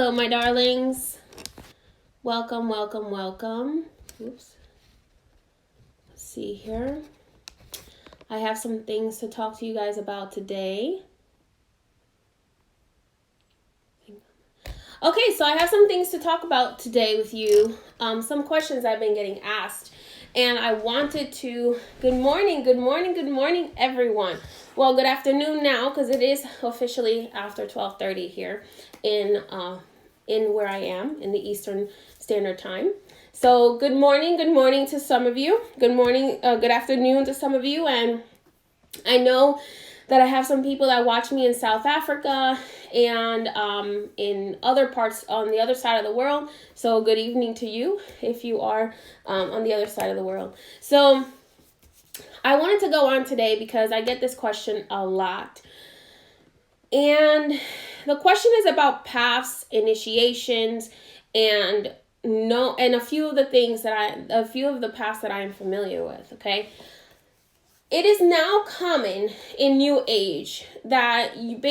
Hello, my darlings. Welcome, welcome, welcome. Oops. Let's see here. I have some things to talk to you guys about today. Okay, so I have some things to talk about today with you. Some questions I've been getting asked. And I wanted to, good morning, everyone. Well, good afternoon now, because it is officially after 12:30 here in where I am, in the Eastern Standard Time. So good morning to some of you. Good afternoon to some of you. And I know that I have some people that watch me in South Africa and in other parts on the other side of the world. So good evening to you if you are on the other side of the world. So I wanted to go on today because I get this question a lot. And the question is about paths, initiations, and a few of the paths that I am familiar with, okay? It is now common in New Age that you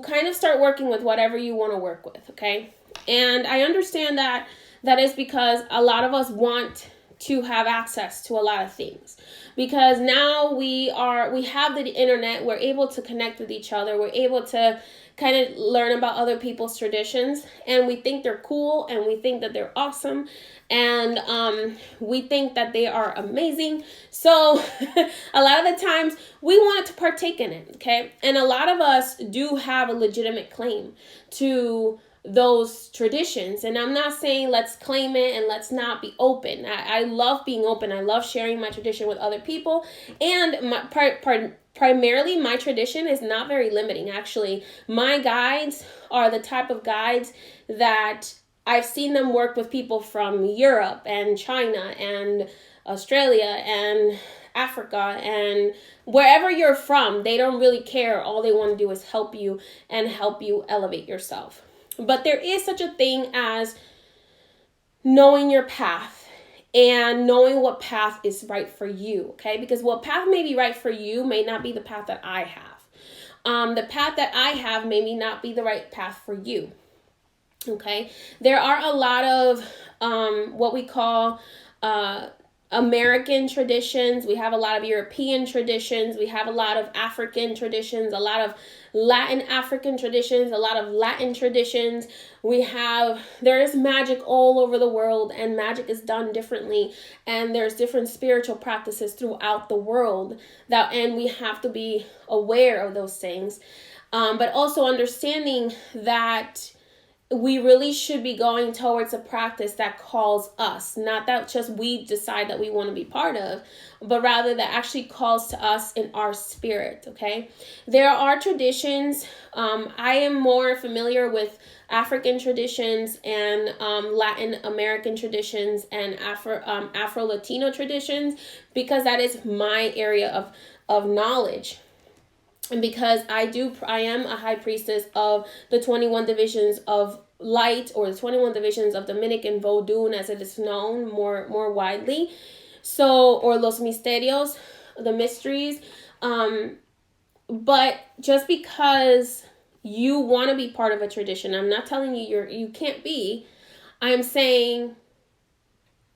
kind of start working with whatever you want to work with, okay? And I understand that is because a lot of us want to have access to a lot of things, because now we have the internet. We're able to connect with each other. We're able to kind of learn about other people's traditions, and we think they're cool, and we think that they're awesome, and we think that they are amazing. So a lot of the times we want to partake in it, okay? And a lot of us do have a legitimate claim to those traditions, and I'm not saying let's claim it and let's not be open. I love being open. I love sharing my tradition with other people, and primarily my tradition is not very limiting. Actually, my guides are the type of guides that I've seen them work with people from Europe and China and Australia and Africa, and wherever you're from, they don't really care. All they want to do is help you and help you elevate yourself. But there is such a thing as knowing your path and knowing what path is right for you, okay? Because what path may be right for you may not be the path that I have. The path that I have may not be the right path for you, okay? There are a lot of what we call American traditions. We have a lot of European traditions. We have a lot of African traditions, a lot of Latin African traditions, a lot of Latin traditions. There is magic all over the world, and magic is done differently, and there's different spiritual practices throughout the world and we have to be aware of those things, but also understanding that we really should be going towards a practice that calls us, not that just we decide that we want to be part of, but rather that actually calls to us in our spirit, okay? There are traditions. I am more familiar with African traditions and Latin American traditions and Afro-Latino traditions, because that is my area of knowledge. And because I am a high priestess of the 21 divisions of light, or the 21 divisions of Dominican Vodou, as it is known more widely. So, or Los Misterios, the mysteries. But just because you want to be part of a tradition, I'm not telling you you can't be. I'm saying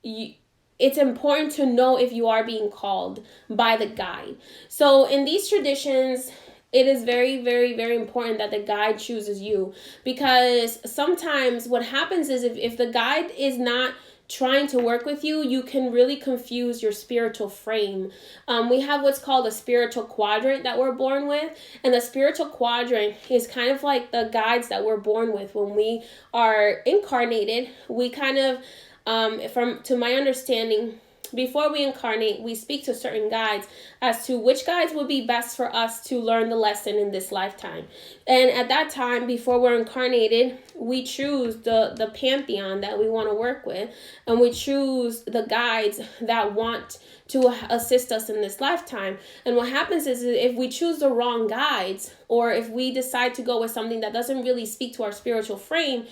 it's important to know if you are being called by the guide. So in these traditions, it is very, very, very important that the guide chooses you, because sometimes what happens is if the guide is not trying to work with you, you can really confuse your spiritual frame. We have what's called a spiritual quadrant that we're born with, and the spiritual quadrant is kind of like the guides that we're born with. When we are incarnated, we kind of to my understanding, before we incarnate, we speak to certain guides as to which guides would be best for us to learn the lesson in this lifetime. And at that time, before we're incarnated, we choose the pantheon that we want to work with, and we choose the guides that want to assist us in this lifetime. And what happens is if we choose the wrong guides, or if we decide to go with something that doesn't really speak to our spiritual frame,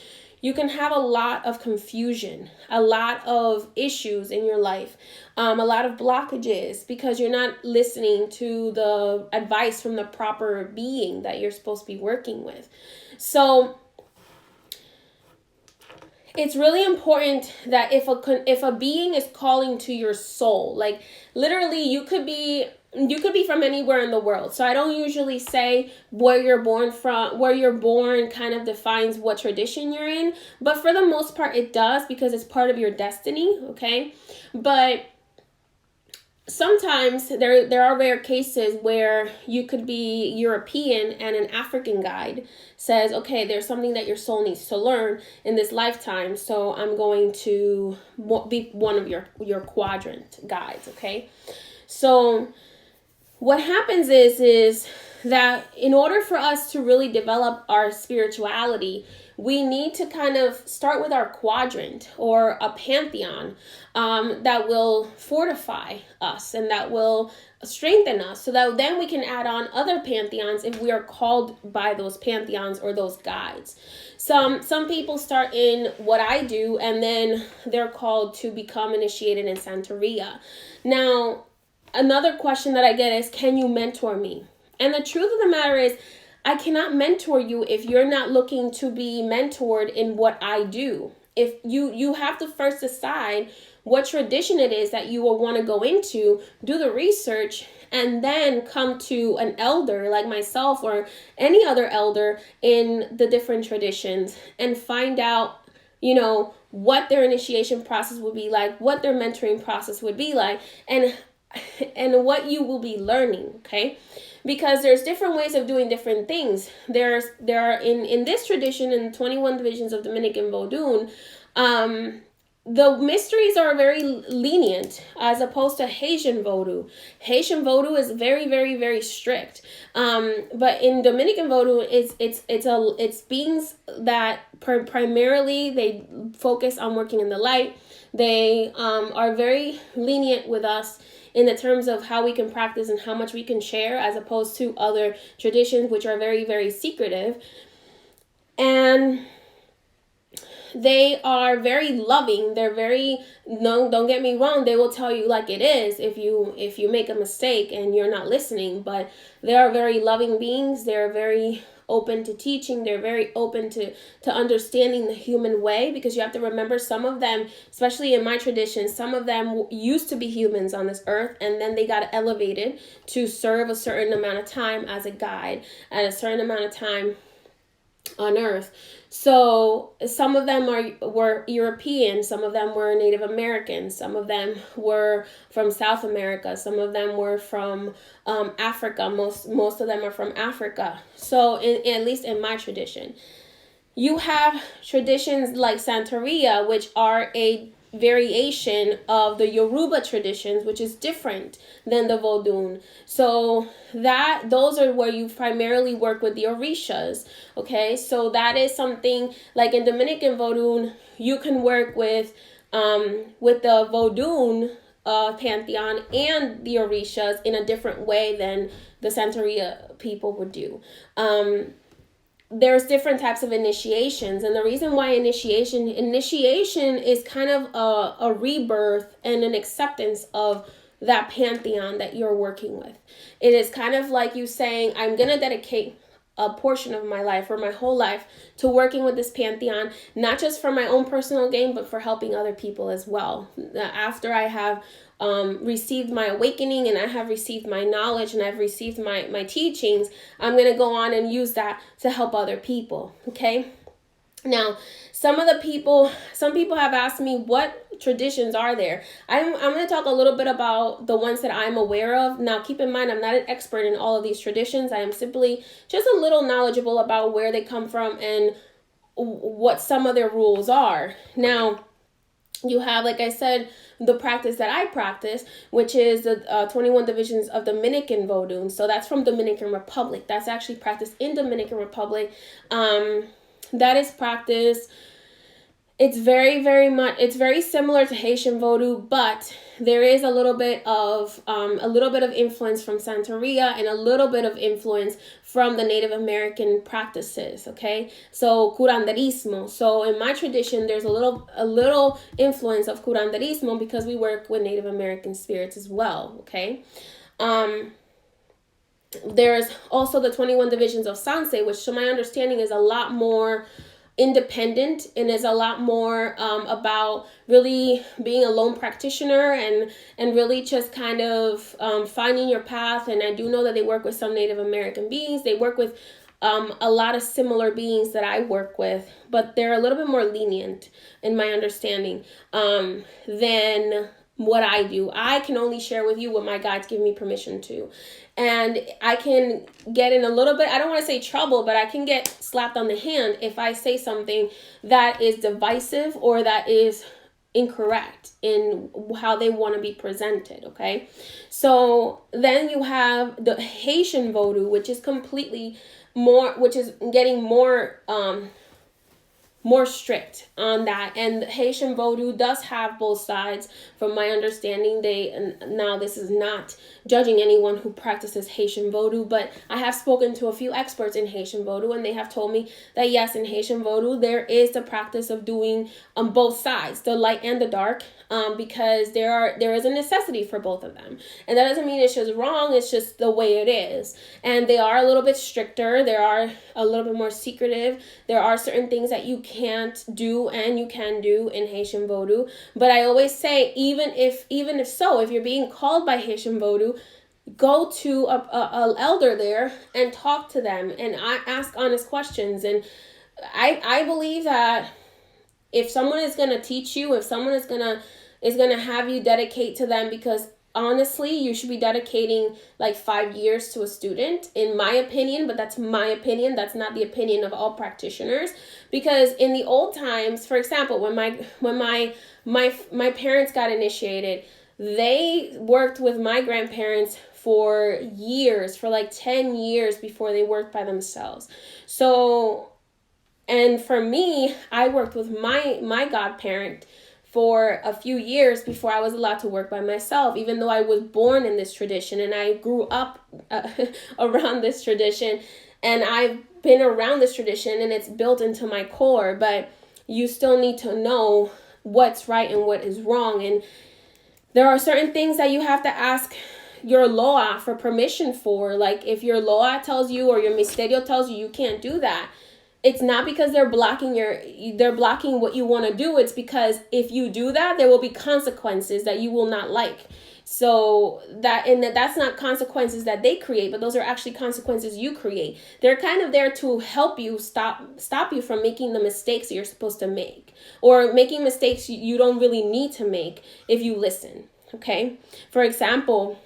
you can have a lot of confusion, a lot of issues in your life, a lot of blockages, because you're not listening to the advice from the proper being that you're supposed to be working with. So it's really important that if a being is calling to your soul, like literally you could be from anywhere in the world. So I don't usually say where you're born from, where you're born kind of defines what tradition you're in, but for the most part it does, because it's part of your destiny, okay? But sometimes there are rare cases where you could be European and an African guide says, okay, there's something that your soul needs to learn in this lifetime, so I'm going to be one of your quadrant guides, okay? So what happens is that in order for us to really develop our spirituality, we need to kind of start with our quadrant or a pantheon that will fortify us and that will strengthen us, so that then we can add on other pantheons if we are called by those pantheons or those guides. Some people start in what I do and then they're called to become initiated in Santeria. Now, another question that I get is, can you mentor me? And the truth of the matter is, I cannot mentor you if you're not looking to be mentored in what I do. If you have to first decide what tradition it is that you will want to go into, do the research, and then come to an elder like myself or any other elder in the different traditions and find out, what their initiation process would be like, what their mentoring process would be like, and what you will be learning, okay? Because there's different ways of doing different things. There are in this tradition, in 21 divisions of Dominican Vodun, the mysteries are very lenient as opposed to Haitian Vodou. Haitian Vodou is very, very, very strict. But in Dominican Vodou, it's beings that primarily they focus on working in the light. They are very lenient with us in the terms of how we can practice and how much we can share, as opposed to other traditions which are very, very secretive. And they are very loving. They're very, no, don't get me wrong, they will tell you like it is if you make a mistake and you're not listening. But they are very loving beings. They're very open to teaching. They're very open to understanding the human way, because you have to remember, some of them, especially in my tradition, some of them used to be humans on this earth, and then they got elevated to serve a certain amount of time as a guide at a certain amount of time on earth. So some of them were European, some of them were Native American, some of them were from South America, some of them were from Africa. Most of them are from Africa. So at least in my tradition, you have traditions like Santeria, which are a variation of the Yoruba traditions, which is different than the Vodun. So those are where you primarily work with the Orishas. Okay, so that is something like in Dominican Vodun, you can work with the Vodun pantheon and the Orishas in a different way than the Santeria people would do. There's different types of initiations, and the reason why initiation is kind of a rebirth and an acceptance of that pantheon that you're working with. It is kind of like you saying, I'm going to dedicate a portion of my life or my whole life to working with this pantheon, not just for my own personal gain, but for helping other people as well. After I have received my awakening and I have received my knowledge and I've received my teachings, I'm going to go on and use that to help other people. Okay. Now, some people have asked me, what traditions are there? I'm going to talk a little bit about the ones that I'm aware of. Now, keep in mind, I'm not an expert in all of these traditions. I am simply just a little knowledgeable about where they come from and what some of their rules are. Now, you have, like I said, the practice that I practice, which is the 21 divisions of Dominican Vodun. So that's from Dominican Republic. That's actually practiced in Dominican Republic. That is practice. It's it's very similar to Haitian Vodou, but there is a little bit of influence from Santeria and a little bit of influence from the Native American practices. Okay, so curanderismo. So in my tradition, there's a little influence of curanderismo because we work with Native American spirits as well. Okay. There's also the 21 divisions of Sanse, which to my understanding is a lot more independent and is a lot more about really being a lone practitioner and really just kind of finding your path. And I do know that they work with some Native American beings. They work with a lot of similar beings that I work with, but they're a little bit more lenient in my understanding than what I do. I can only share with you what my guides give me permission to. And I can get in a little bit, I don't want to say trouble, but I can get slapped on the hand if I say something that is divisive or that is incorrect in how they want to be presented, okay? So then you have the Haitian Vodou, which is completely more, which is getting more strict on that. And Haitian Vodou does have both sides from my understanding. And now this is not judging anyone who practices Haitian Vodou, but I have spoken to a few experts in Haitian Vodou, and they have told me that yes, in Haitian Vodou there is the practice of doing both sides, the light and the dark, because there is a necessity for both of them. And that doesn't mean it's just wrong, it's just the way it is. And they are a little bit stricter, they are a little bit more secretive. There are certain things that you can't do and you can do in Haitian Vodou. But I always say, even if you're being called by Haitian Vodou, go to a elder there and talk to them and ask honest questions. And I believe that if someone is going to teach you, if someone is going to have you dedicate to them, because honestly, you should be dedicating like 5 years to a student, in my opinion, but that's my opinion. That's not the opinion of all practitioners. Because in the old times, for example, when my parents got initiated, they worked with my grandparents for years, for like 10 years before they worked by themselves. So, and for me, I worked with my godparent for a few years before I was allowed to work by myself, even though I was born in this tradition and I grew up around this tradition, and I've been around this tradition and it's built into my core. But you still need to know what's right and what is wrong. And there are certain things that you have to ask your loa for permission for. Like if your loa tells you or your misterio tells you can't do that, it's not because they're blocking what you want to do. It's because if you do that, there will be consequences that you will not like. So that's not consequences that they create, but those are actually consequences you create. They're kind of there to help you stop you from making the mistakes you're supposed to make, or making mistakes you don't really need to make if you listen. Okay. For example,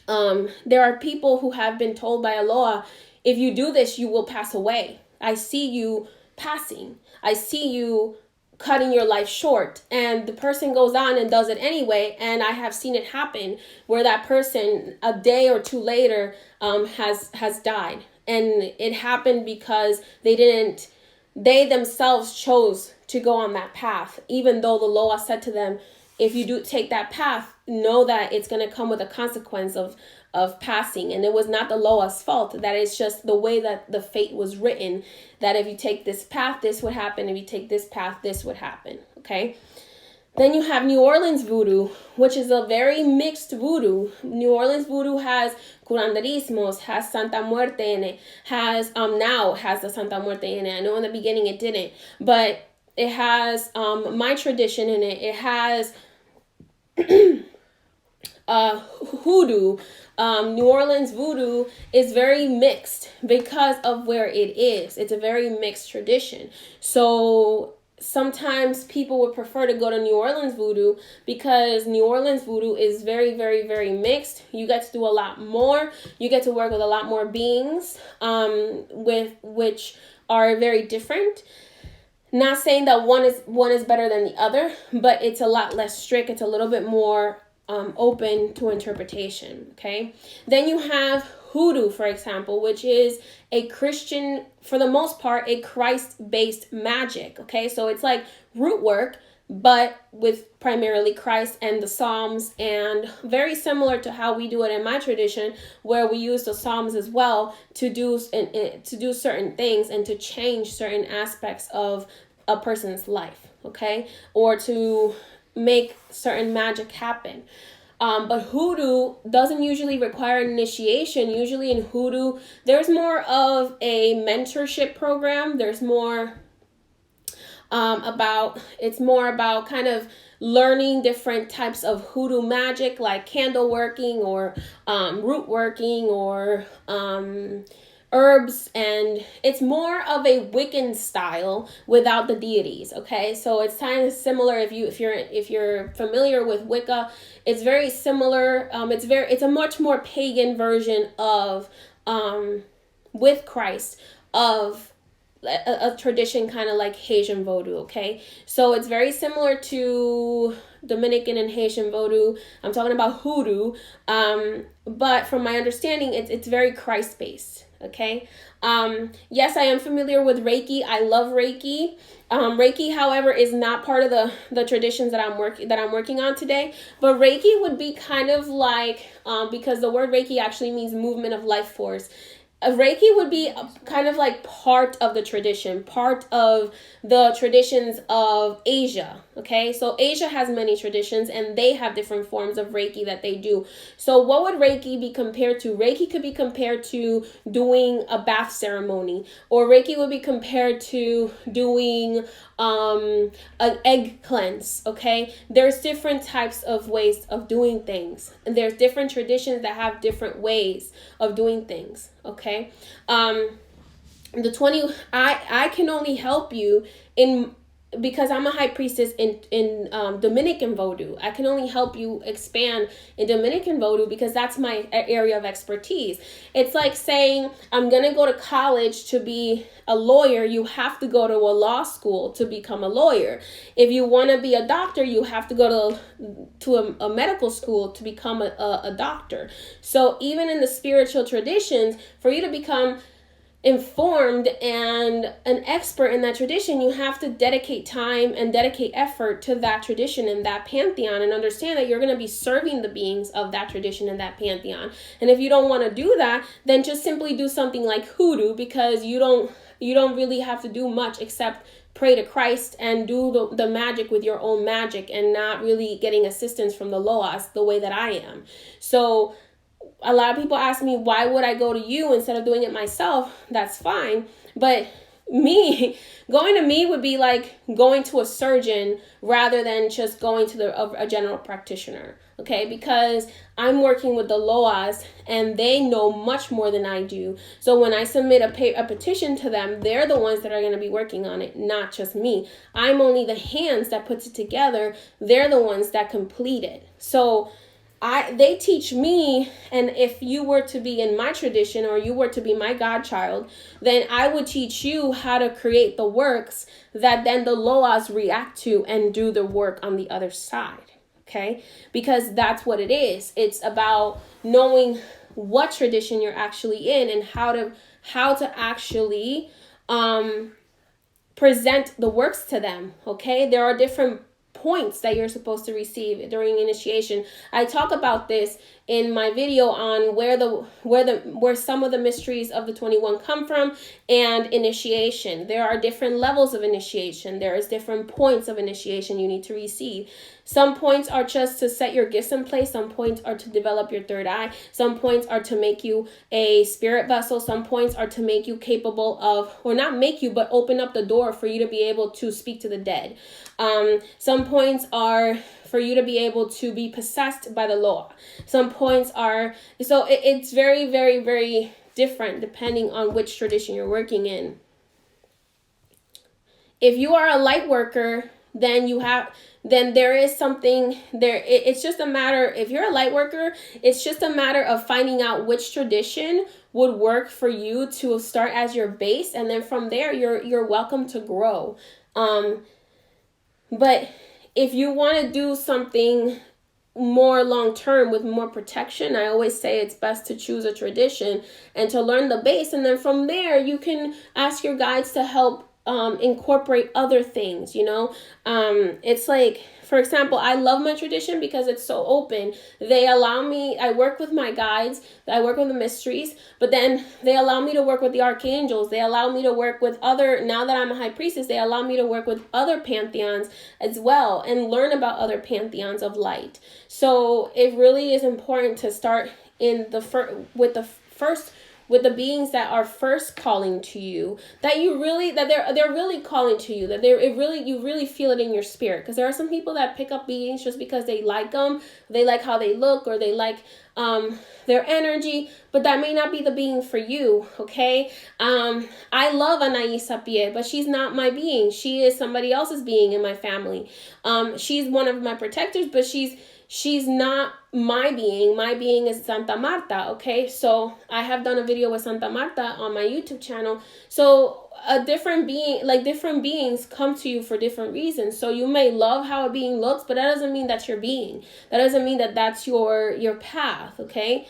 there are people who have been told by Aloha, if you do this, you will pass away. I see you passing. I see you cutting your life short. And the person goes on and does it anyway. And I have seen it happen where that person a day or two later has died. And it happened because they themselves chose to go on that path, even though the Loa said to them, if you do take that path, know that it's going to come with a consequence of passing. And it was not the Loa's fault. That is just the way that the fate was written, that if you take this path, this would happen. If you take this path, this would happen. Okay. Then you have New Orleans voodoo, which is a very mixed voodoo. New Orleans voodoo has curanderismos, has Santa Muerte in it, now has the Santa Muerte in it. I know in the beginning it didn't, but it has my tradition in it. It has hoodoo. New Orleans voodoo is very mixed because of where it is. It's a very mixed tradition. So sometimes people would prefer to go to New Orleans voodoo because New Orleans voodoo is very, very, very mixed. You get to do a lot more. You get to work with a lot more beings, with which are very different. Not saying that one is better than the other, but it's a lot less strict. It's a little bit more open to interpretation. Okay. Then you have hoodoo, for example, which is a Christian, for the most part, a Christ-based magic. Okay. So it's like root work, but with primarily Christ and the Psalms, and very similar to how we do it in my tradition, where we use the Psalms as well to do certain things and to change certain aspects of a person's life. Okay. Or to make certain magic happen. But hoodoo doesn't usually require an initiation. Usually in hoodoo, there's more of a mentorship program. There's more it's more about kind of learning different types of hoodoo magic, like candle working or root working or herbs, and it's more of a Wiccan style without the deities. Okay, so it's kind of similar. If you're familiar with Wicca, it's very similar. It's a much more pagan version of with Christ of a tradition kind of like Haitian voodoo. Okay, so it's very similar to Dominican and Haitian voodoo. I'm talking about hoodoo, but from my understanding, it's very Christ based. Okay. Yes, I am familiar with Reiki. I love Reiki. Reiki, however, is not part of the traditions that I'm working on today. But Reiki would be kind of like, because the word Reiki actually means movement of life force. Reiki would be kind of like part of the tradition, part of the traditions of Asia. Okay, so Asia has many traditions and they have different forms of Reiki that they do. So what would Reiki be compared to? Reiki could be compared to doing a bath ceremony, or Reiki would be compared to doing an egg cleanse. Okay, there's different types of ways of doing things, and there's different traditions that have different ways of doing things. Okay, I can only help you because I'm a high priestess in Dominican voodoo. I can only help you expand in Dominican voodoo because that's my area of expertise. It's like saying I'm going to go to college to be a lawyer. You have to go to a law school to become a lawyer. If you want to be a doctor, you have to go to a medical school to become a doctor. So even in the spiritual traditions, for you to become informed and an expert in that tradition, you have to dedicate time and dedicate effort to that tradition and that pantheon, and understand that you're going to be serving the beings of that tradition and that pantheon. And if you don't want to do that, then just simply do something like hoodoo, because you don't really have to do much except pray to Christ and do the magic with your own magic, and not really getting assistance from the Loas the way that I am. So a lot of people ask me, why would I go to you instead of doing it myself? That's fine. But going to me would be like going to a surgeon rather than just going to a general practitioner. Okay, because I'm working with the Loas and they know much more than I do. So when I submit a petition to them, they're the ones that are going to be working on it, not just me. I'm only the hands that puts it together. They're the ones that complete it. So they teach me, and if you were to be in my tradition or you were to be my godchild, then I would teach you how to create the works that then the Loas react to and do the work on the other side. Okay, because that's what it is. It's about knowing what tradition you're actually in and how to actually present the works to them. Okay, there are different points that you're supposed to receive during initiation. I talk about this in my video on where some of the mysteries of the 21 come from, and initiation. There are different levels of initiation. There is different points of initiation you need to receive. Some points are just to set your gifts in place. Some points are to develop your third eye. Some points are to make you a spirit vessel. Some points are to make you capable of, or not make you, but open up the door for you to be able to speak to the dead. Some points are for you to be able to be possessed by the law. Some points are, so it's very, very, very different depending on which tradition you're working in. If you are a light worker, then there is something there. It's just a matter, if you're a light worker, it's just a matter of finding out which tradition would work for you to start as your base, and then from there you're welcome to grow. But if you want to do something more long term with more protection, I always say it's best to choose a tradition and to learn the base, and then from there you can ask your guides to help incorporate other things. It's like, for example, I love my tradition because it's so open. They allow me, I work with my guides, I work with the mysteries, but then they allow me to work with the archangels. They allow me to work with now that I'm a high priestess, they allow me to work with other pantheons as well and learn about other pantheons of light. So it really is important to start with the first with the beings that are first calling to you, that they're really calling to you, that you really feel it in your spirit. Because there are some people that pick up beings just because they like them, they like how they look, or they like their energy, but that may not be the being for you. Okay. I love Anaïs Sapie, but she's not my being. She is somebody else's being in my family. She's one of my protectors, but she's not my being. My being is Santa Marta. Okay. So I have done a video with Santa Marta on my YouTube channel. So a different being, like different beings come to you for different reasons. So you may love how a being looks, but that doesn't mean that's your being. That doesn't mean that that's your path. Okay.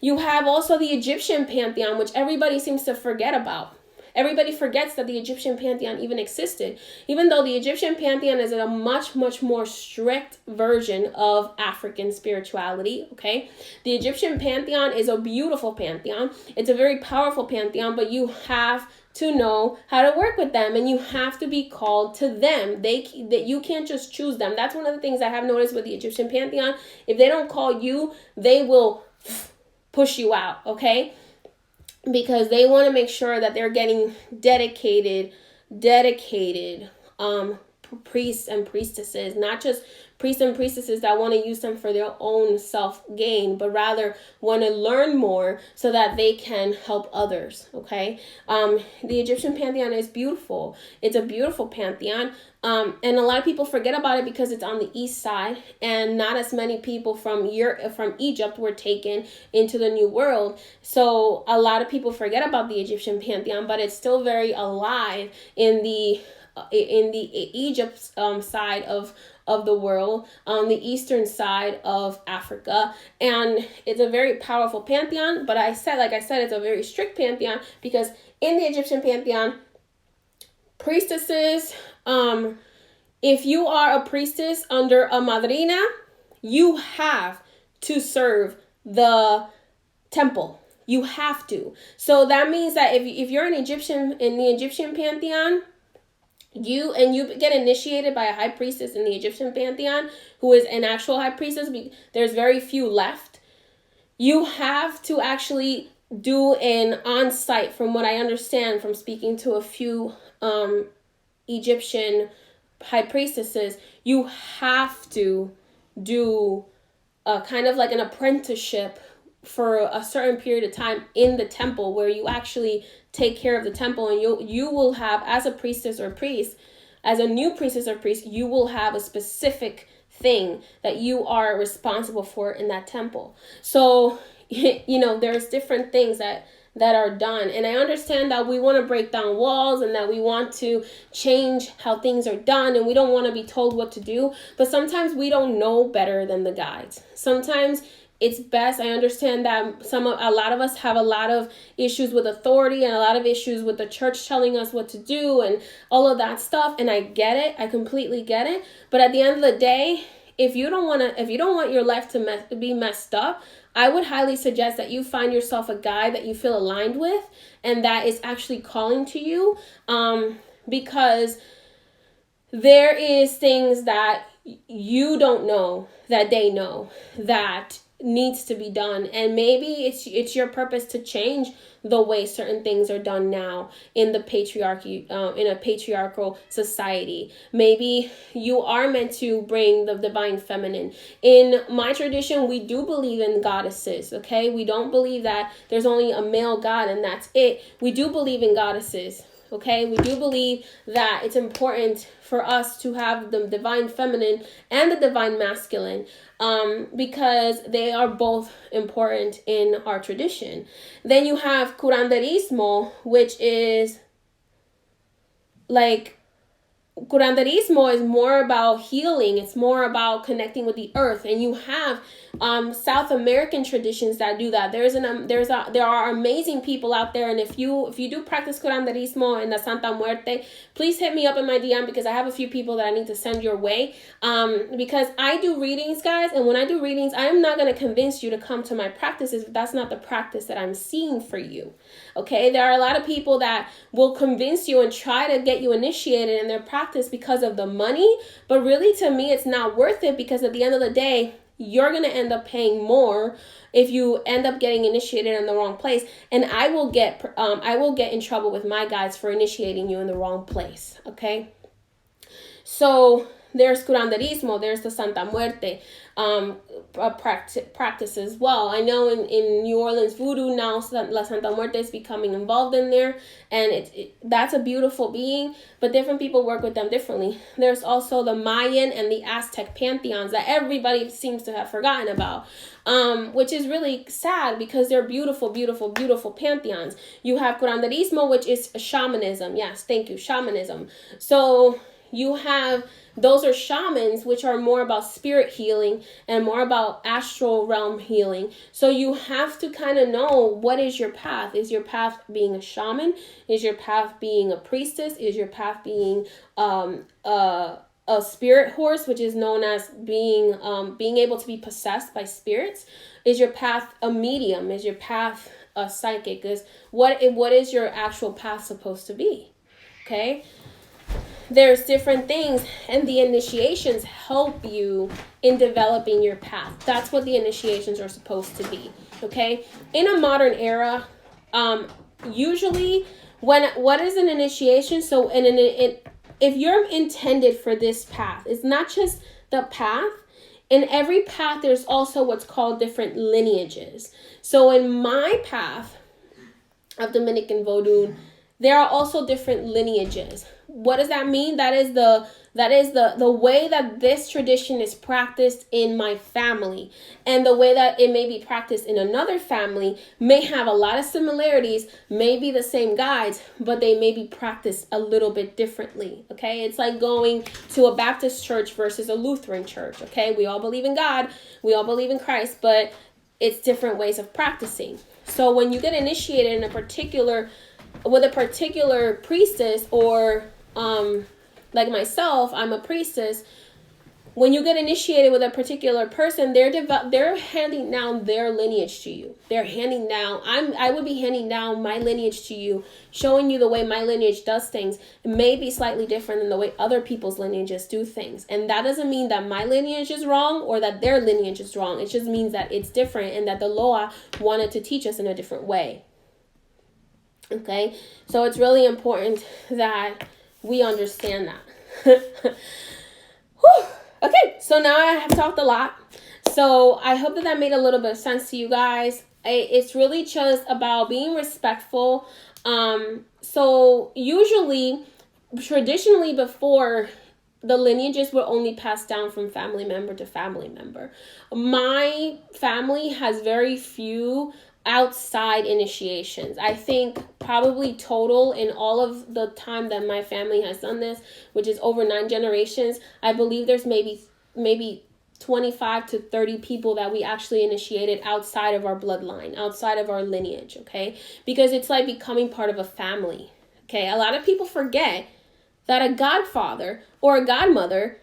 You have also the Egyptian pantheon, which everybody seems to forget about. Everybody forgets that the Egyptian pantheon even existed, even though the Egyptian pantheon is a much, much more strict version of African spirituality. Okay. The Egyptian pantheon is a beautiful pantheon. It's a very powerful pantheon, but you have to know how to work with them, and you have to be called to them. That you can't just choose them. That's one of the things I have noticed with the Egyptian pantheon. If they don't call you, they will push you out. Okay. Because they want to make sure that they're getting dedicated priests and priestesses, not just priests and priestesses that want to use them for their own self-gain, but rather want to learn more so that they can help others. Okay. The Egyptian pantheon is beautiful. It's a beautiful pantheon. And a lot of people forget about it because it's on the east side, and not as many people from Egypt were taken into the New World. So a lot of people forget about the Egyptian pantheon, but it's still very alive in the Egypt side of the world, on the eastern side of Africa, and it's a very powerful pantheon. But like I said, it's a very strict pantheon, because in the Egyptian pantheon, priestesses, if you are a priestess under a madrina, you have to serve the temple. You have to. So that means that if you're an Egyptian in the Egyptian pantheon, you get initiated by a high priestess in the Egyptian pantheon, who is an actual high priestess. There's very few left. You have to actually do an on-site, from what I understand from speaking to a few Egyptian high priestesses, you have to do a kind of like an apprenticeship for a certain period of time in the temple, where you actually take care of the temple, and you will have, as a priestess or priest, as a new priestess or priest, you will have a specific thing that you are responsible for in that temple. So, there's different things that are done. And I understand that we want to break down walls, and that we want to change how things are done, and we don't want to be told what to do. But sometimes we don't know better than the guides. Sometimes it's best. I understand that a lot of us have a lot of issues with authority, and a lot of issues with the church telling us what to do and all of that stuff. And I get it. I completely get it. But at the end of the day, if you don't want your life to be messed up, I would highly suggest that you find yourself a guide that you feel aligned with, and that is actually calling to you, because there is things that you don't know that they know that needs to be done. And maybe it's your purpose to change the way certain things are done now in the patriarchy, in a patriarchal society. Maybe you are meant to bring the divine feminine. In my tradition, we do believe in goddesses. Okay, we don't believe that there's only a male god and that's it. We do believe in goddesses. Okay, we do believe that it's important for us to have the divine feminine and the divine masculine, because they are both important in our tradition. Then you have curanderismo, which is like, curanderismo is more about healing. It's more about connecting with the earth. And you have South American traditions that do that. There are amazing people out there. And if you do practice curanderismo in the Santa Muerte, please hit me up in my DM, because I have a few people that I need to send your way. Because I do readings, guys. And when I do readings, I am not going to convince you to come to my practices if that's not the practice that I'm seeing for you. Okay, there are a lot of people that will convince you and try to get you initiated in their practice because of the money, but really, to me, it's not worth it, because at the end of the day, you're going to end up paying more if you end up getting initiated in the wrong place. And I will get in trouble with my guides for initiating you in the wrong place. Okay. So there's curanderismo, there's the Santa Muerte practice as well. I know in New Orleans voodoo now, La Santa Muerte is becoming involved in there, and that's a beautiful being, but different people work with them differently. There's also the Mayan and the Aztec pantheons that everybody seems to have forgotten about, which is really sad because they're beautiful, beautiful, beautiful pantheons. You have curanderismo, which is shamanism. Yes, thank you, shamanism. So you have, those are shamans, which are more about spirit healing and more about astral realm healing. So you have to kind of know, what is your path? Is your path being a shaman? Is your path being a priestess? Is your path being a spirit horse, which is known as being able to be possessed by spirits? Is your path a medium? Is your path a psychic? What is your actual path supposed to be? Okay. There's different things, and the initiations help you in developing your path. That's what the initiations are supposed to be. Okay. In a modern era, usually what is an initiation? So if you're intended for this path, it's not just the path. In every path, there's also what's called different lineages. So in my path of Dominican Vodou, there are also different lineages. What does that mean? That is the way that this tradition is practiced in my family, and the way that it may be practiced in another family may have a lot of similarities, may be the same guides, but they may be practiced a little bit differently. Okay, it's like going to a Baptist church versus a Lutheran church. Okay, we all believe in God, we all believe in Christ, but it's different ways of practicing. So when you get initiated in with a particular priestess, or like myself, I'm a priestess. When you get initiated with a particular person, they're handing down their lineage to you. They're handing down, I would be handing down my lineage to you, showing you the way my lineage does things. It may be slightly different than the way other people's lineages do things. And that doesn't mean that my lineage is wrong or that their lineage is wrong. It just means that it's different, and that the Loa wanted to teach us in a different way. Okay, so it's really important that we understand that. Okay, so now I have talked a lot. So I hope that made a little bit of sense to you guys. It's really just about being respectful. So usually, traditionally before, the lineages were only passed down from family member to family member. My family has very few outside initiations. I think probably total in all of the time that my family has done this, which is over 9 generations, I believe there's maybe 25 to 30 people that we actually initiated outside of our bloodline, outside of our lineage. Okay, because it's like becoming part of a family. Okay, a lot of people forget that a godfather or a godmother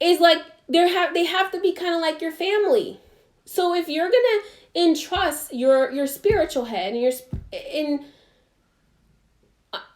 is like, they have to be kind of like your family. So if you're gonna entrust your spiritual head and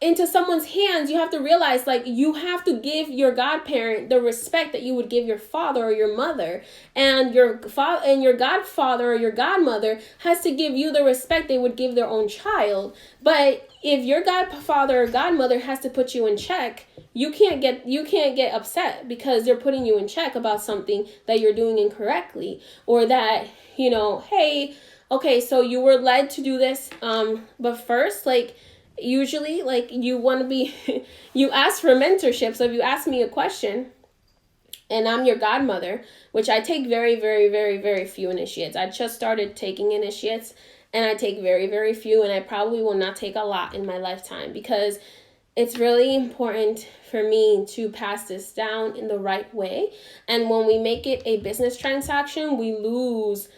into someone's hands, you have to realize, like, you have to give your godparent the respect that you would give your father or your mother, and your godfather or your godmother has to give you the respect they would give their own child. But if your godfather or godmother has to put you in check, you can't get upset because they're putting you in check about something that you're doing incorrectly, or that, hey, okay, so you were led to do this, but first, like, usually, like, you want to be, you ask for mentorship. So if you ask me a question and I'm your godmother, which I take very, very, very, very few initiates. I just started taking initiates, and I take very, very few, and I probably will not take a lot in my lifetime, because it's really important for me to pass this down in the right way. And when we make it a business transaction, we lose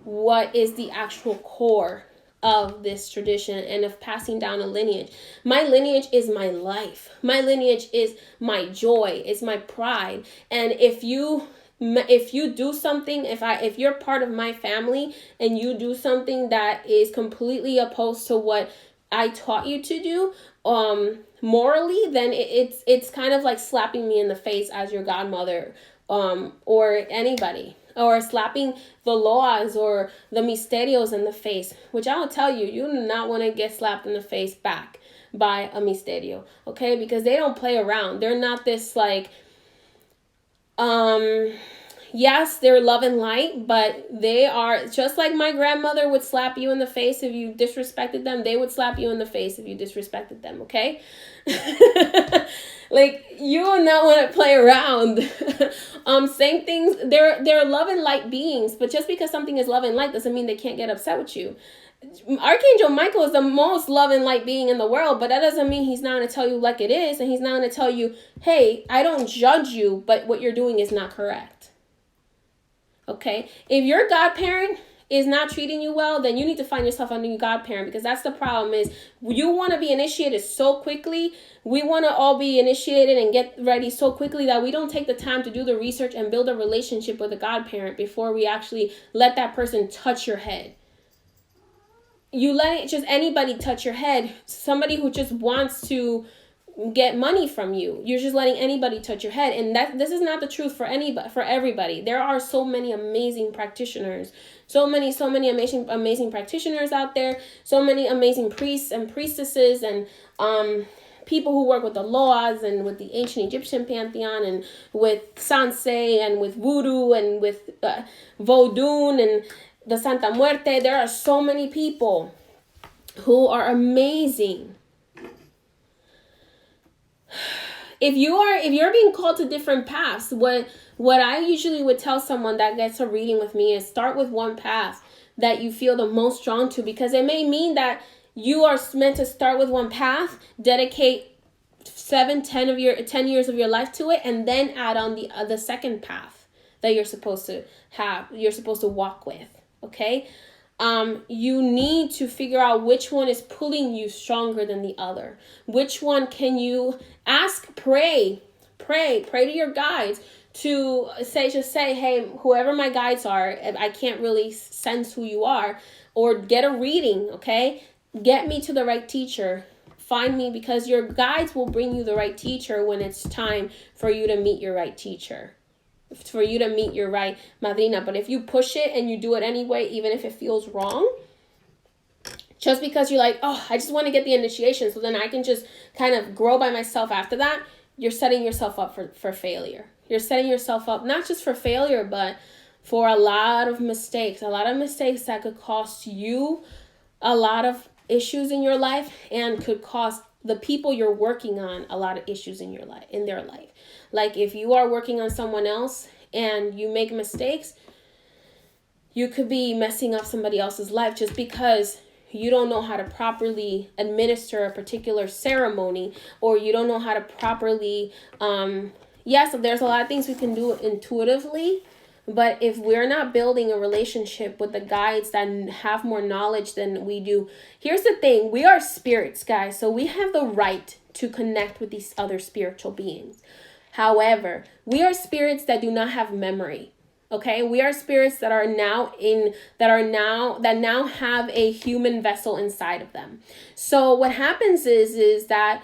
what is the actual core of this tradition and of passing down a lineage. My lineage is my life. My lineage is my joy. It's my pride. And if you do something, if you're part of my family and you do something that is completely opposed to what I taught you to do, morally, then it's kind of like slapping me in the face as your godmother or anybody, or slapping the loas or the misterios in the face, which I'll tell you, you do not want to get slapped in the face back by a misterio, okay? Because they don't play around. They're not this like, yes, they're love and light, but they are just like my grandmother would slap you in the face if you disrespected them. They would slap you in the face if you disrespected them, okay? Like, you will not want to play around. Saying things, they're love and light beings, but just because something is love and light doesn't mean they can't get upset with you. Archangel Michael is the most love and light being in the world, but that doesn't mean he's not going to tell you like it is, and he's not going to tell you, hey, I don't judge you, but what you're doing is not correct. Okay? If your godparent is not treating you well, then you need to find yourself a new godparent, because that's the problem. Is you want to be initiated so quickly. We want to all be initiated and get ready so quickly that we don't take the time to do the research and build a relationship with a godparent before we actually let that person touch your head. You let just anybody touch your head, somebody who just wants to get money from you. You're just letting anybody touch your head, and this is not the truth for anybody, for everybody. There are so many amazing practitioners, so many amazing practitioners out there, so many amazing priests and priestesses, and people who work with the loas and with the ancient Egyptian pantheon and with Sansei and with voodoo and with Vodun and the Santa Muerte. There are so many people who are amazing. If you're being called to different paths, what I usually would tell someone that gets a reading with me is start with one path that you feel the most drawn to, because it may mean that you are meant to start with one path, dedicate 10 years of your life to it, and then add on the second path that you're supposed to walk with. Okay? You need to figure out which one is pulling you stronger than the other. Which one can you pray to your guides to say, hey, whoever my guides are, I can't really sense who you are, or get a reading, okay? Get me to the right teacher. Find me, because your guides will bring you the right teacher when it's time for you to meet your right teacher, for you to meet your right madrina. But if you push it and you do it anyway, even if it feels wrong, just because you're like, oh, I just want to get the initiation so then I can just kind of grow by myself after that, you're setting yourself up for failure. You're setting yourself up not just for failure, but for a lot of mistakes that could cost you a lot of issues in your life, and could cost the people you're working on a lot of issues in their life. Like, if you are working on someone else and you make mistakes, you could be messing up somebody else's life just because you don't know how to properly administer a particular ceremony, or you don't know how to properly, yes, there's a lot of things we can do intuitively, but if we're not building a relationship with the guides that have more knowledge than we do, here's the thing, we are spirits, guys, so we have the right to connect with these other spiritual beings. However, we are spirits that do not have memory. Okay, we are spirits that now have a human vessel inside of them. So what happens is that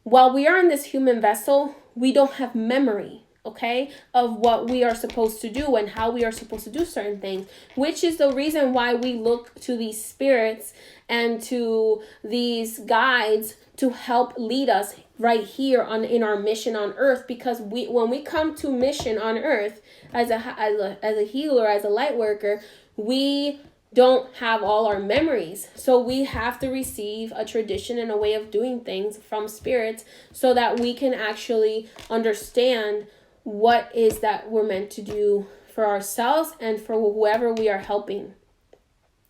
while we are in this human vessel, we don't have memory, okay, of what we are supposed to do and how we are supposed to do certain things, which is the reason why we look to these spirits and to these guides to help lead us right here in our mission on earth. Because when we come to mission on earth as a healer, as a light worker, we don't have all our memories. So we have to receive a tradition and a way of doing things from spirits so that we can actually understand what is that we're meant to do for ourselves and for whoever we are helping.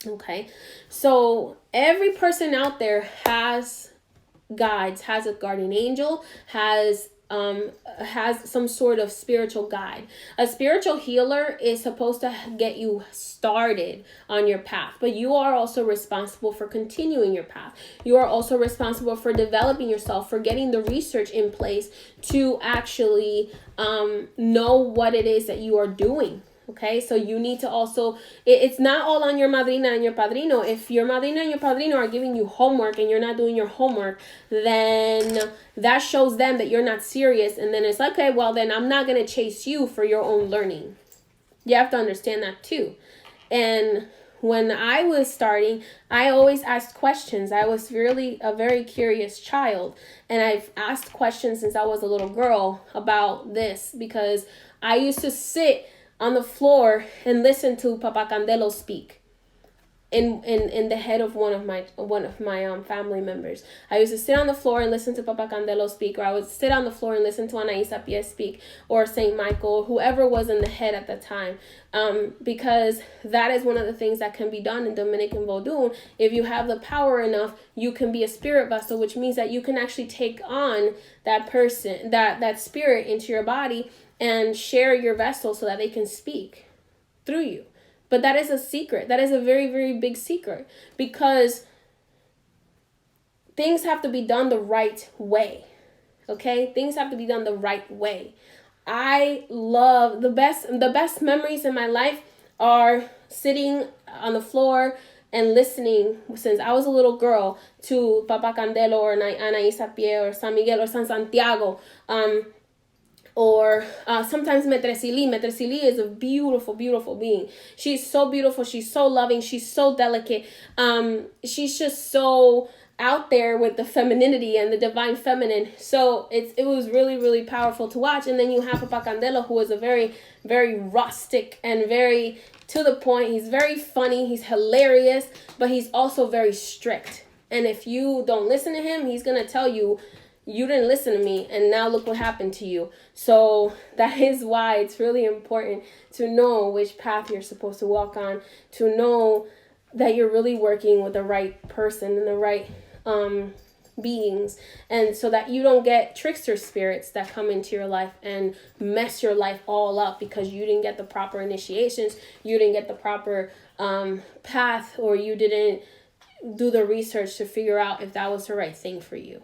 Okay, so every person out there has guides, has a guardian angel, has some sort of spiritual guide. A spiritual healer is supposed to get you started on your path, but you are also responsible for continuing your path. You are also responsible for developing yourself, for getting the research in place to actually know what it is that you are doing. Okay, so you need to also, it's not all on your madrina and your padrino. If your madrina and your padrino are giving you homework and you're not doing your homework, then that shows them that you're not serious. And then it's like, okay, well, then I'm not going to chase you for your own learning. You have to understand that too. And when I was starting, I always asked questions. I was really a very curious child. And I've asked questions since I was a little girl about this, because I used to sit on the floor and listen to Papa Candelo speak in the head of one of my family members. I used to sit on the floor and listen to Papa Candelo speak, or I would sit on the floor and listen to Anaísa Pie speak, or Saint Michael, whoever was in the head at the time, because that is one of the things that can be done in Dominican Vodou. If you have the power enough, you can be a spirit vessel, which means that you can actually take on that person, that spirit into your body and share your vessel so that they can speak through you. But that is a secret. That is a very, very big secret, because things have to be done the right way. Okay? Things have to be done the right way. I love the best memories in my life are sitting on the floor and listening, since I was a little girl, to Papa Candelo or Anaísa Pie or San Miguel or San Santiago. Or sometimes Maitre Sili. Maitre Sili is a beautiful, beautiful being. She's so beautiful. She's so loving. She's so delicate. She's just so out there with the femininity and the divine feminine. So it was really, really powerful to watch. And then you have Papa Candelo, who is a very, very rustic and very to the point. He's very funny. He's hilarious, but he's also very strict. And if you don't listen to him, he's going to tell you, you didn't listen to me, and now look what happened to you. So that is why it's really important to know which path you're supposed to walk on, to know that you're really working with the right person and the right beings, and so that you don't get trickster spirits that come into your life and mess your life all up because you didn't get the proper initiations, you didn't get the proper path, or you didn't do the research to figure out if that was the right thing for you.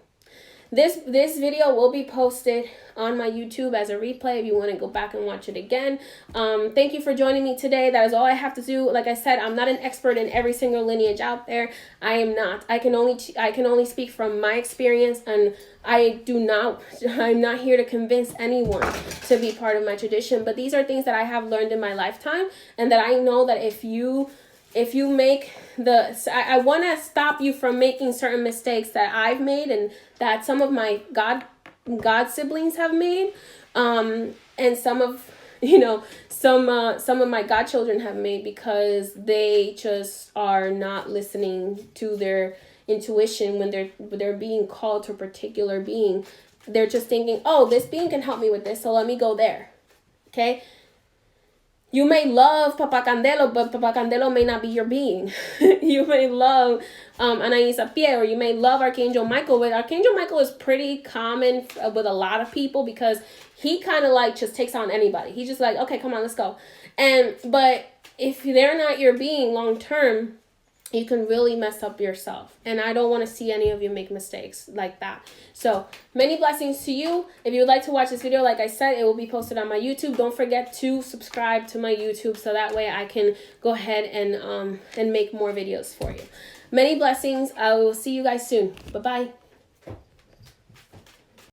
This video will be posted on my YouTube as a replay if you want to go back and watch it again. Thank you for joining me today. That is all I have to do. Like I said, I'm not an expert in every single lineage out there. I am not. I can only speak from my experience, and I'm not here to convince anyone to be part of my tradition. But these are things that I have learned in my lifetime, and that I know that if you make I want to stop you from making certain mistakes that I've made and that some of my God siblings have made, and some of my godchildren have made, because they just are not listening to their intuition when they're being called to a particular being. They're just thinking, oh, this being can help me with this, so let me go there. Okay? You may love Papa Candelo, but Papa Candelo may not be your being. You may love Anaísa Pie, or you may love Archangel Michael, but Archangel Michael is pretty common with a lot of people, because he kind of like just takes on anybody. He's just like, okay, come on, let's go. But if they're not your being long term, you can really mess up yourself. And I don't want to see any of you make mistakes like that. So many blessings to you. If you would like to watch this video, like I said, it will be posted on my YouTube. Don't forget to subscribe to my YouTube, so that way I can go ahead and make more videos for you. Many blessings. I will see you guys soon. Bye-bye.